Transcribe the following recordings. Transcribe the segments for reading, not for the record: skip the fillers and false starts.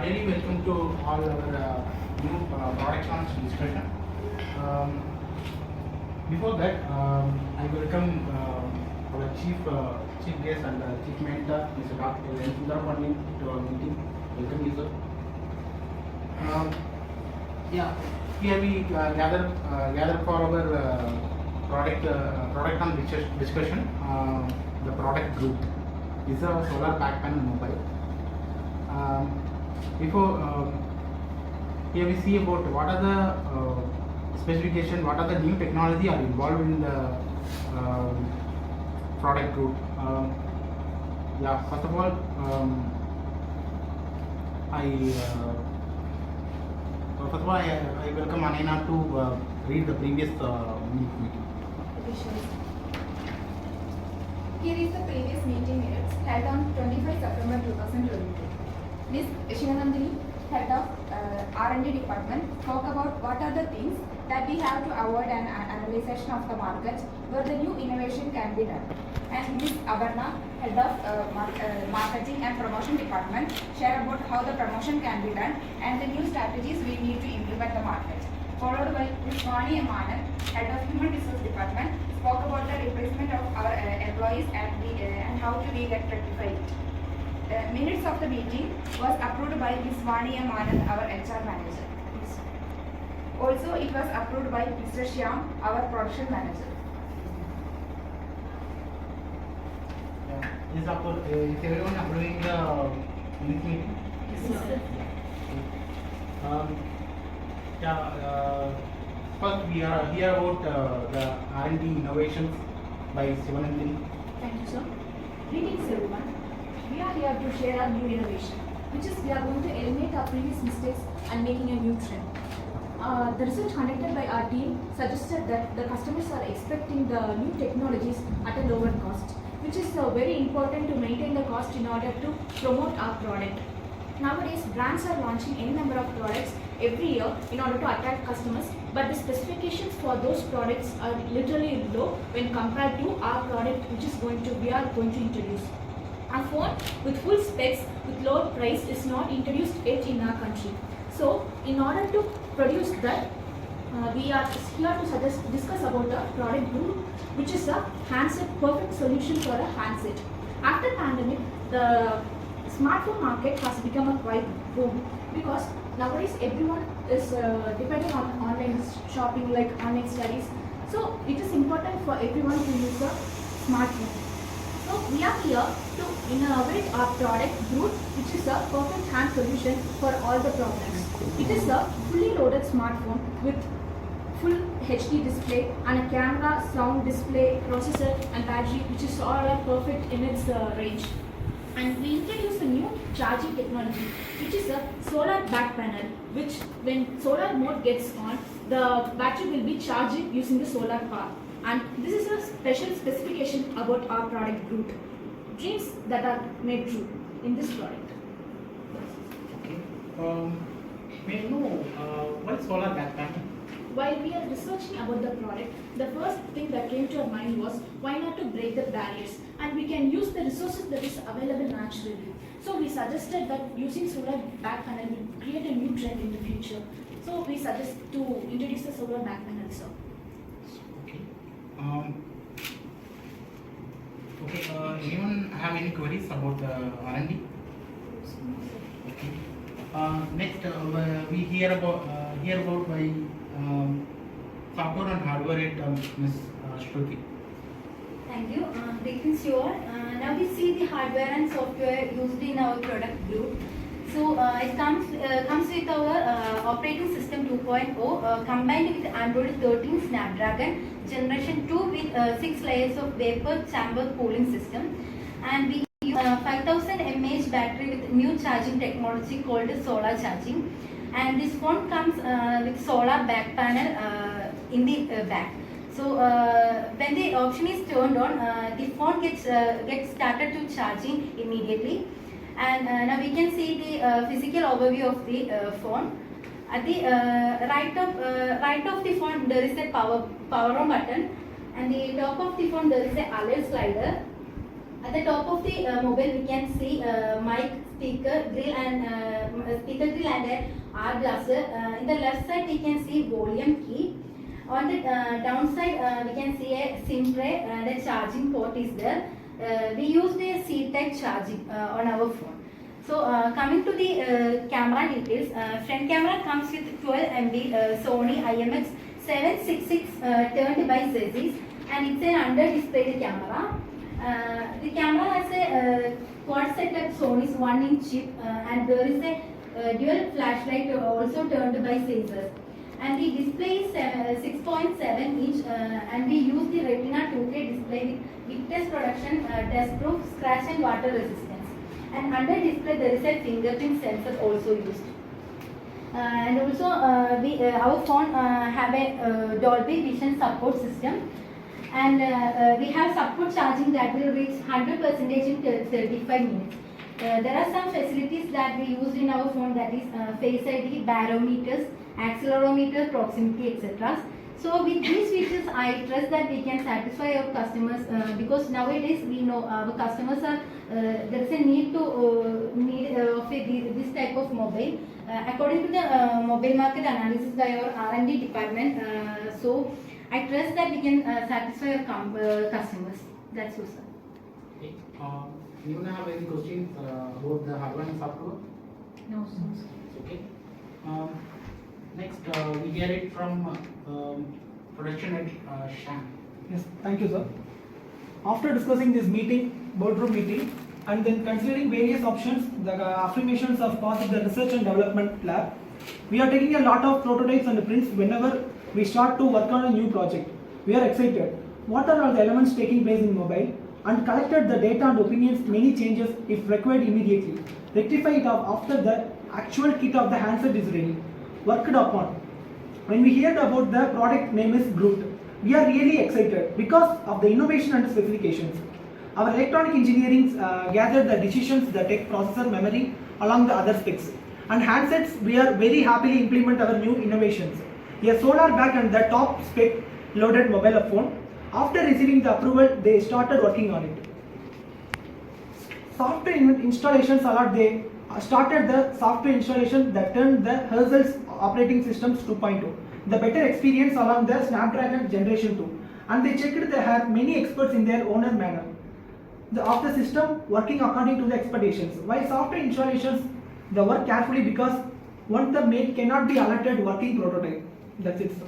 Really welcome to all our new product launch discussion. Before that, I welcome our chief guest and chief mentor, Mr. Dr. Sundar to our meeting. Welcome you, sir. Here we gather for our product on discussion. The product group is a solar back panel mobile. Here we see about what are the specification, what are the new technology are involved in the product group. First of all, I welcome Anaina to read the previous meeting. Okay, sure. Here is the previous meeting minutes held on 25 September 2022. Ms. Shivanandini, head of R&D department, spoke about what are the things that we have to avoid and analysis of the market where the new innovation can be done. And Ms. Abarna, head of marketing and promotion department, shared about how the promotion can be done and the new strategies we need to implement the market. Followed by Ms. Vani Amanan, head of human resource department, spoke about the replacement of our employees and how to we get rectified it. Minutes of the meeting was approved by Ms. Vani Amanan, our HR manager. Also, it was approved by Mr. Shyam, our production manager. Is everyone approving the meeting? Yes, sir. First we are here about the R&D innovations by Shivanandini. Thank you, sir. Greetings, everyone. We are here to share our new innovation, which is we are going to eliminate our previous mistakes and making a new trend. The research conducted by our team suggested that the customers are expecting the new technologies at a lower cost, which is very important to maintain the cost in order to promote our product. Nowadays, brands are launching any number of products every year in order to attract customers, but the specifications for those products are literally low when compared to our product, which is we are going to introduce. Our phone with full specs with lower price is not introduced yet in our country. So, in order to produce that, we are here to discuss about the product group, which is a handset perfect solution for a handset. After pandemic, the smartphone market has become a quite boom because nowadays everyone is depending on online shopping, like online studies. So it is important for everyone to use a smartphone. So we are here to innovate our product group, which is a perfect hand solution for all the problems. It is a fully loaded smartphone with full HD display and a camera, sound display, processor and battery, which is all perfect in its range. And we introduce a new charging technology, which is a solar back panel, which when solar mode gets on, the battery will be charging using the solar power. And this is a special specification about our product group. Dreams that are made true in this product. Okay. May I know what is solar back panel? While we are researching about the product, the first thing that came to our mind was why not to break the barriers, and we can use the resources that is available naturally. So we suggested that using solar back panel will create a new trend in the future. So we suggest to introduce the solar back panel, sir. Okay. Anyone have any queries about the R&D? Okay. Next, we hear about by software and hardware at Ms. Shruti. Thank you. Greetings to all. Now we see the hardware and software used in our product group. So it comes with our operating system 2.0 combined with Android 13 Snapdragon generation 2 with 6 layers of vapor chamber cooling system, and we use 5000 mAh battery with new charging technology called solar charging. And this phone comes with solar back panel in the back. So when the option is turned on, the phone gets started to charging immediately. And now we can see the physical overview of the phone. At the right of the phone there is a power on button, and the top of the phone there is a alert slider. At the top of the mobile, we can see mic, speaker, grill, and a R blaster. In the left side, we can see volume key. On the downside, we can see a SIM tray and a charging port is there. We used a C-type charging on our phone. So coming to the camera details, front camera comes with 12 MB Sony IMX 766 turned by ZZs, and it's an under-displayed camera. The camera has a quad setup Sony's 1-inch chip, and there is a dual flashlight also turned by sensors. And the display is 6.7 inch, and we use the Retina 2K display with test production, test proof, scratch and water resistance. And under display there is a fingerprint sensor also used. And also our phone have a Dolby Vision support system, and we have support charging that will reach 100% in 35 minutes. There are some facilities that we used in our phone, that is Face ID, barometers, accelerometer, proximity, etc. So with these features, I trust that we can satisfy our customers because nowadays we know our customers are there is a need of this type of mobile. According to the mobile market analysis by our R&D department, so I trust that we can satisfy our customers. That's all, sir. Okay. You have any questions about the hardware and software? No, sir. Okay. Next, we get it from production at Sham. Yes, thank you, sir. After discussing this boardroom meeting, and then considering various options, the affirmations of passed the research and development lab, we are taking a lot of prototypes and prints whenever we start to work on a new project. We are excited. What are all the elements taking place in mobile? And collected the data and opinions, many changes if required immediately. Rectify it after the actual kit of the handset is ready. Worked upon. When we heard about the product name is Groot, we are really excited because of the innovation and specifications. Our electronic engineering gathered the decisions, the tech processor memory along the other specs. And handsets, we are very happily implement our new innovations. A solar back and the top spec loaded mobile phone. After receiving the approval, they started working on it. Software installations allowed, they started the software installation that turned the Herzel's operating systems 2.0. The better experience along the Snapdragon generation 2. And they checked they had many experts in their owner manner of the system working according to the expectations. While software installations, they work carefully because once the made cannot be alerted working prototype. That's it, sir.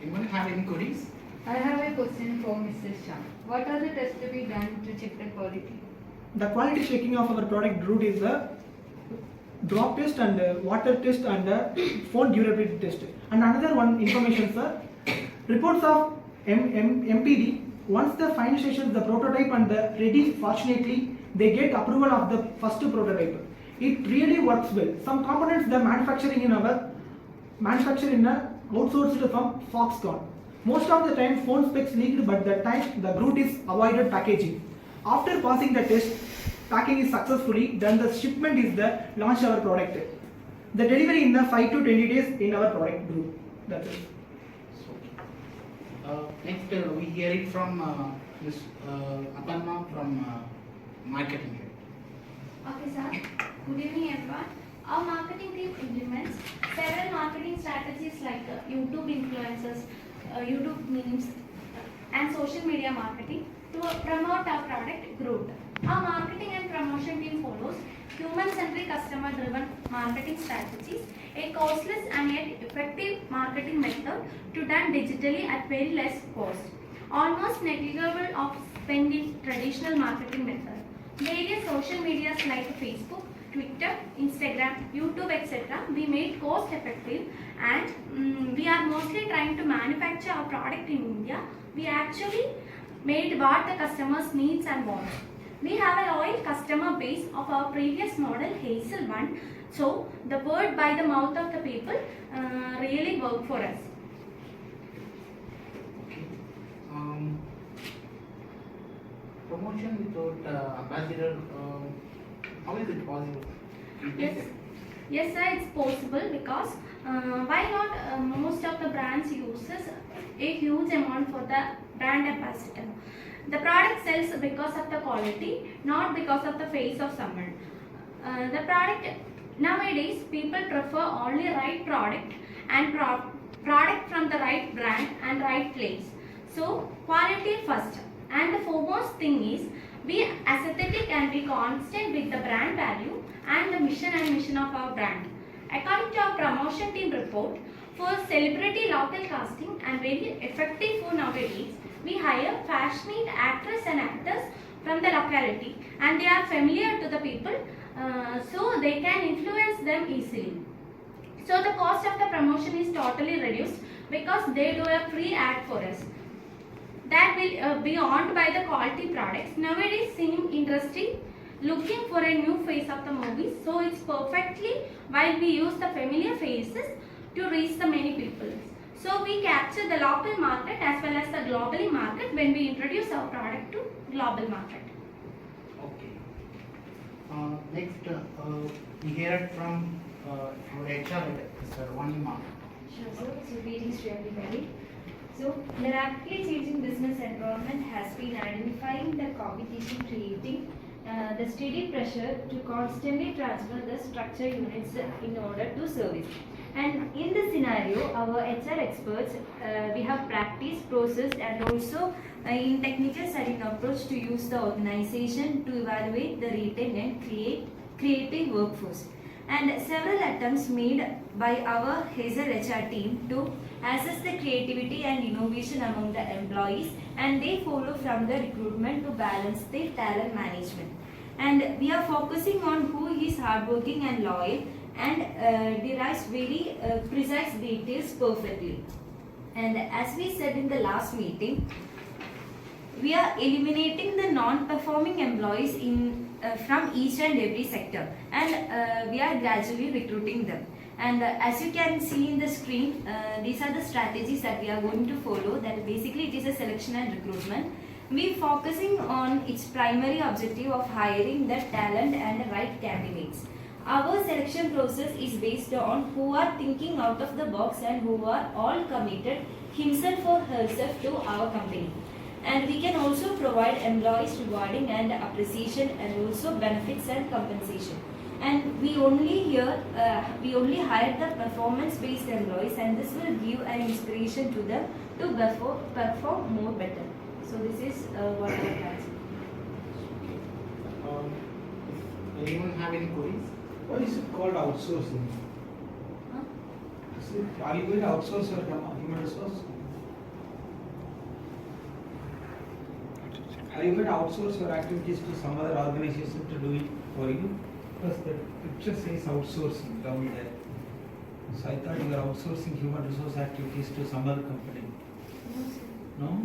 Anyone have any queries? I have a question for Mr. Shah. What are the tests to be done to check the quality? The quality checking of our product Groot is the drop test and water test and phone durability test. And another one information, sir, reports of MPD, once the final station, the prototype and the ready, fortunately, they get approval of the first prototype. It really works well. Some components they manufacturing in a outsourced from Foxconn. Most of the time phone specs leaked, but that time the Groot is avoided packaging. After passing the test, packing is successfully done, the shipment is the launch our product. The delivery in the 5 to 20 days in our product group. That's it. Next, we hear it from Ms. Aparna from marketing. Okay, sir. Good evening, everyone. Our marketing team implements several marketing strategies like YouTube influencers, YouTube memes, and social media marketing to promote our product Groot. Our marketing and promotion team follows human-centric, customer-driven marketing strategies, a costless and yet effective marketing method to done digitally at very less cost, almost negligible of spend in traditional marketing method. Various social medias like Facebook, Twitter, Instagram, YouTube, etc. we made cost effective, and we are mostly trying to manufacture our product in India. We actually made what the customers needs and wants. We have a loyal customer base of our previous model Hazel 1, so the word by the mouth of the people really worked for us. Okay. Promotion without ambassador, how is it possible? Yes, sir, it's possible because why not most of the brands uses a huge amount for the brand ambassador. The product sells because of the quality, not because of the face of someone. The product, nowadays people prefer only right product and product from the right brand and right place. So quality first, and the foremost thing is be aesthetic and be constant with the brand value and the mission of our brand. According to our promotion team report, for celebrity local casting and very effective for nowadays, we hire passionate actors and actors from the locality, and they are familiar to the people, so they can influence them easily. So the cost of the promotion is totally reduced because they do a free ad for us. That will be owned by the quality products. Nowadays cinema industry looking for a new face of the movies, so it's perfectly while we use the familiar faces to reach the many people. So we capture the local market as well as the global market when we introduce our product to global market. Okay. Next, we hear it from our HR, Mr. Vanima. Sure, sir. So, greetings to everybody. So, the rapidly changing business environment has been identifying the competition, creating the steady pressure to constantly transfer the structure units in order to service. And in this scenario, our HR experts, we have practiced, processed, and also in technical studying approach to use the organization to evaluate the retain and creative workforce. And several attempts made by our Hazel HR team to assess the creativity and innovation among the employees, and they follow from the recruitment to balance their talent management. And we are focusing on who is hardworking and loyal and derives very precise details perfectly. And as we said in the last meeting, we are eliminating the non-performing employees from each and every sector, and we are gradually recruiting them. And as you can see in the screen, these are the strategies that we are going to follow. That basically it is a selection and recruitment. We are focusing on its primary objective of hiring the talent and the right candidates. Our selection process is based on who are thinking out of the box and who are all committed himself or herself to our company. And we can also provide employees rewarding and appreciation and also benefits and compensation. And we only hire the performance-based employees, and this will give an inspiration to them to perform more better. So this is what I can say. Anyone have any queries? What is it called outsourcing? Huh? Are you going to outsource your human resource? Are you going to outsource your activities to some other organization to do it for you? Because the picture says outsourcing down there. So I thought you were outsourcing human resource activities to some other company. No?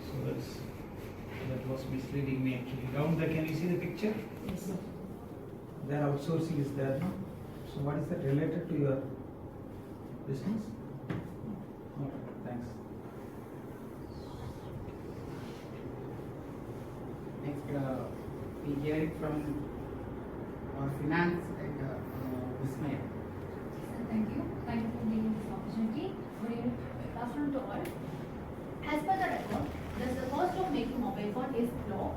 So that was misleading me actually. Down there, can you see the picture? Yes, sir. Their outsourcing is there, no? So what is that related to your business? Okay, thanks. Next, we hear it from our finance and Vismaya. Thank you. Thank you for giving this opportunity. Good afternoon to all. As per the record, the cost of making mobile phone is low.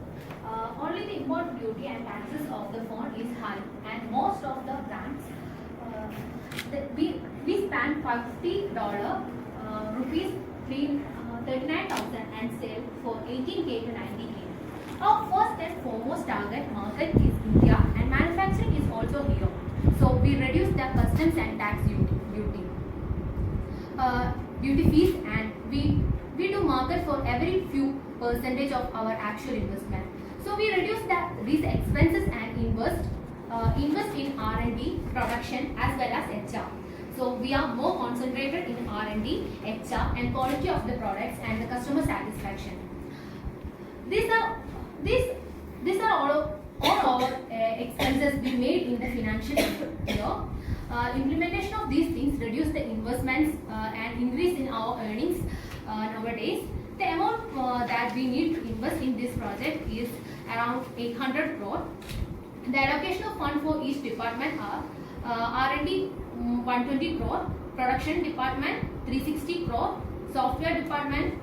Only the import duty and taxes of the phone is high, and most of the brands we spend $50 rupees 39,000 and sell for 18K to 90K. Our first and foremost target market is India, and manufacturing is also here. So we reduce the customs and tax duty fees, and we do market for every few percentage of our actual investment. So we reduce these expenses and invest in R&D, production as well as HR. So we are more concentrated in R&D, HR, and quality of the products and the customer satisfaction. These are all our expenses we made in the financial year. Implementation of these things reduce the investments and increase in our earnings nowadays. The amount that we need to invest in this project is around 800 crore. The allocation of fund for each department are R&D 120 crore, production department 360 crore, software department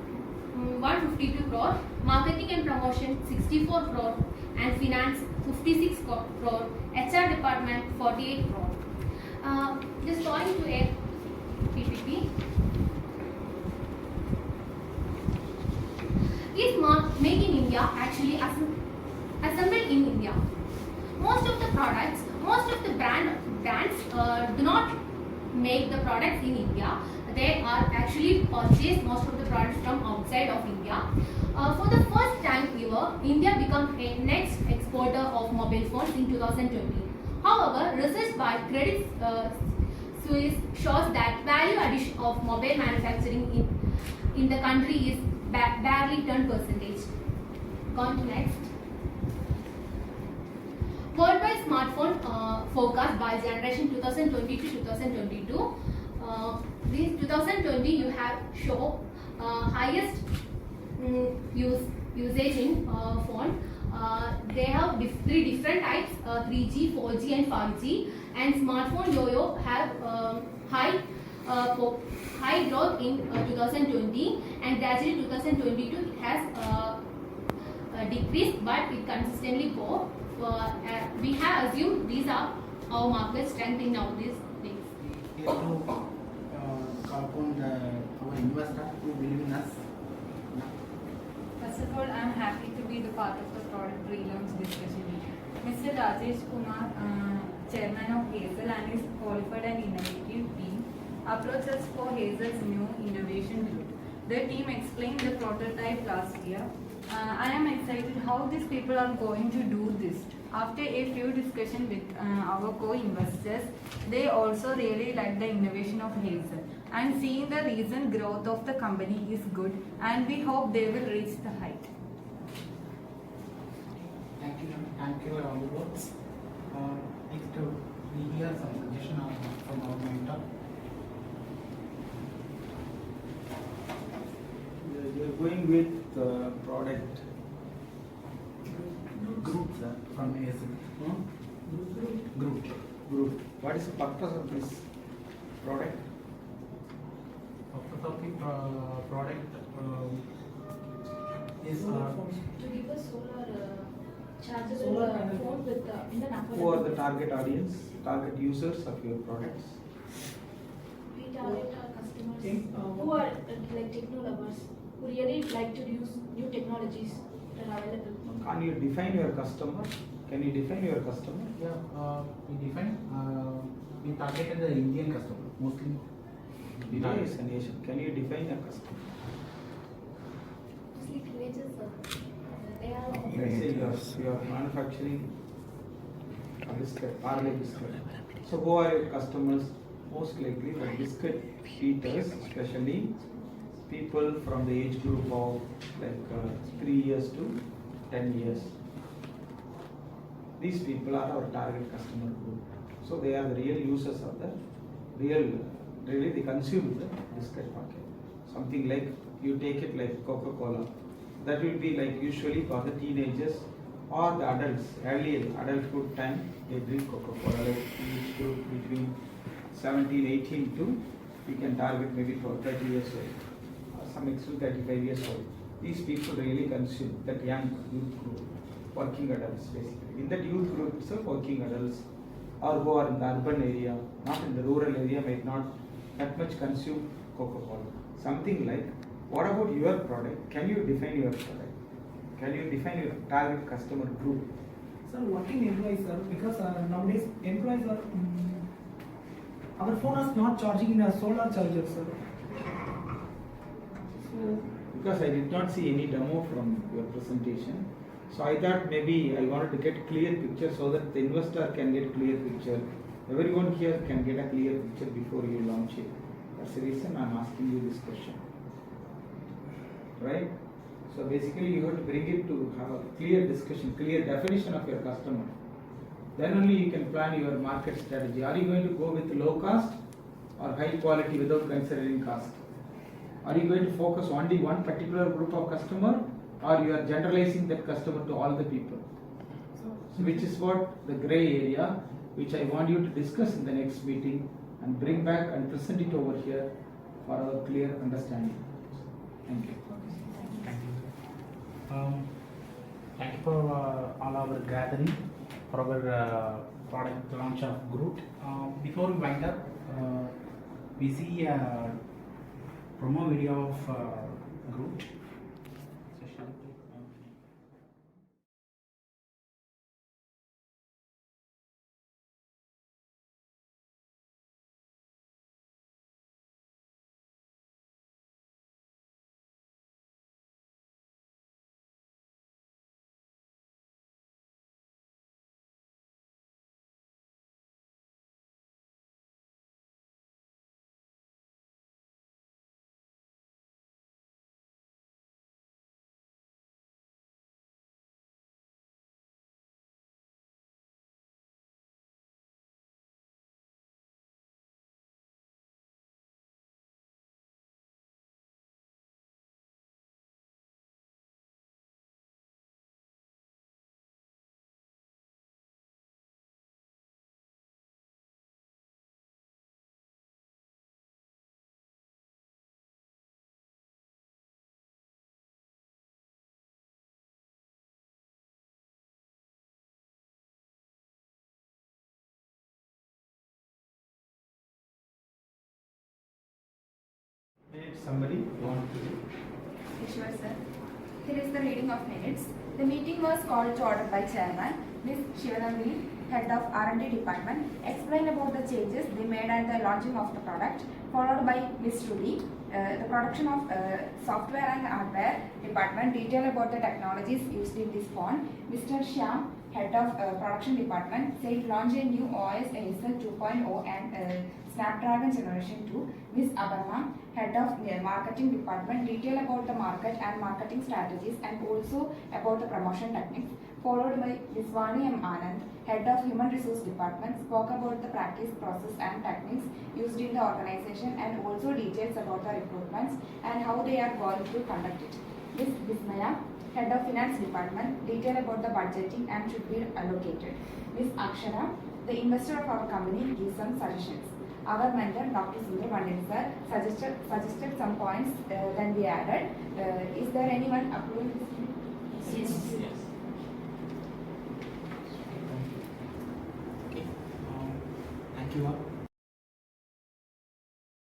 152 crore, marketing and promotion 64 crore, and finance 56 crore, HR department 48 crore. Just going to a PPT. Is made in India actually assembled in India? Most of the products, most of the brands do not make the products in India. They are actually purchased most of the products from outside of India. For the first time ever, India became a next exporter of mobile phones in 2020. However, research by Credit Suisse shows that value addition of mobile manufacturing in the country is barely 10%. Gone to next. Worldwide smartphone forecast by generation 2020 to 2022. This 2020 you have show highest usage in phone. They have three different types: 3G, 4G, and 5G. And smartphone yo-yo have high growth in 2020, and gradually 2022 it has decreased, but it consistently go. We have assumed these are our market strength in all these things. We have to call upon our investor to believe in us. First of all, I am happy to be the part of the product pre-launch discussion. Mr. Rajesh Kumar, chairman of Hazel, and his qualified and innovative team approached us for Hazel's new innovation group. The team explained the prototype last year. I am excited how these people are going to do this. After a few discussions with our co-investors, they also really like the innovation of Hazel, and seeing the recent growth of the company is good, and we hope they will reach the height. Thank you all the words. Next, we hear some suggestion from our mentor. You are going with product Group, sir, from ASBM. Group. What is the purpose of this product? Purpose of the product is To give a solar chargeable Solar panel. phone with in the number. Who are the target audience, target users of your products? We target our customers In, who are like techno lovers, who really like to use new technologies that are available. Can you define your customer? Can you define your customer? Yeah, we define, we targeted the Indian customer mostly. India is a nation. Can you define a customer? Mostly teenagers, they are. Let's say you are manufacturing a biscuit, parley biscuit. So who are your customers? Most likely the biscuit eaters, especially people from the age group of like 3 years to 10 years. These people are our target customer group. So they are the real users of the really they consume the biscuit packet. Something like you take it like Coca-Cola. That will be like usually for the teenagers or the adults. Early adulthood time they drink Coca-Cola, like age group between 17, 18 to we can target maybe for 30 years old, or some extra 35 years old. These people really consume that young youth group, working adults basically. In that youth group itself, working adults or who are in the urban area, not in the rural area, might not that much consume Coca-Cola. Something like, what about your product? Can you define your product? Can you define your target customer group? Sir, working employees, sir, because nowadays employees are. Our phone is not charging in a solar charger, sir. So, Because I did not see any demo from your presentation, so I thought maybe I wanted to get clear picture so that the investor can get clear picture. Everyone here can get a clear picture before you launch it. That's the reason I'm asking you this question. Right? So basically you have to bring it to have a clear discussion, clear definition of your customer. Then only you can plan your market strategy. Are you going to go with low cost or high quality without considering cost? Are you going to focus only one particular group of customer, or you are generalizing that customer to all the people? So which is what the gray area, which I want you to discuss in the next meeting and bring back and present it over here for our clear understanding. Thank you. Thank you. Thank you for all our gathering for our product launch of Groot. Before we wind up, we see a promo video of Groot. So shall we play? Somebody want to do? Sure, sir. Here is the reading of minutes. The meeting was called to order by Chairman, Ms. Shivanandini, Head of R&D Department, explained about the changes they made and the launching of the product, followed by Ms. Rudy, the production of software and hardware department, detail about the technologies used in this phone. Mr. Shyam, Head of Production Department, said launch a new OS ASL 2.0 and Snapdragon Generation 2. Ms. Aparna, Head of Marketing Department, detail about the market and marketing strategies and also about the promotion techniques, followed by Ms. Vani M. Anand, Head of Human Resource Department, spoke about the practice, process and techniques used in the organization and also details about the recruitments and how they are going to conduct it. Ms. Vismaya, Head of Finance Department, detail about the budgeting and should be allocated. Ms. Akshara, the investor of our company, gives some suggestions. Our mentor, Dr. Sundar Pandit sir, suggested some points, then we added. Is there anyone approving this? Yes. Okay. Thank you all.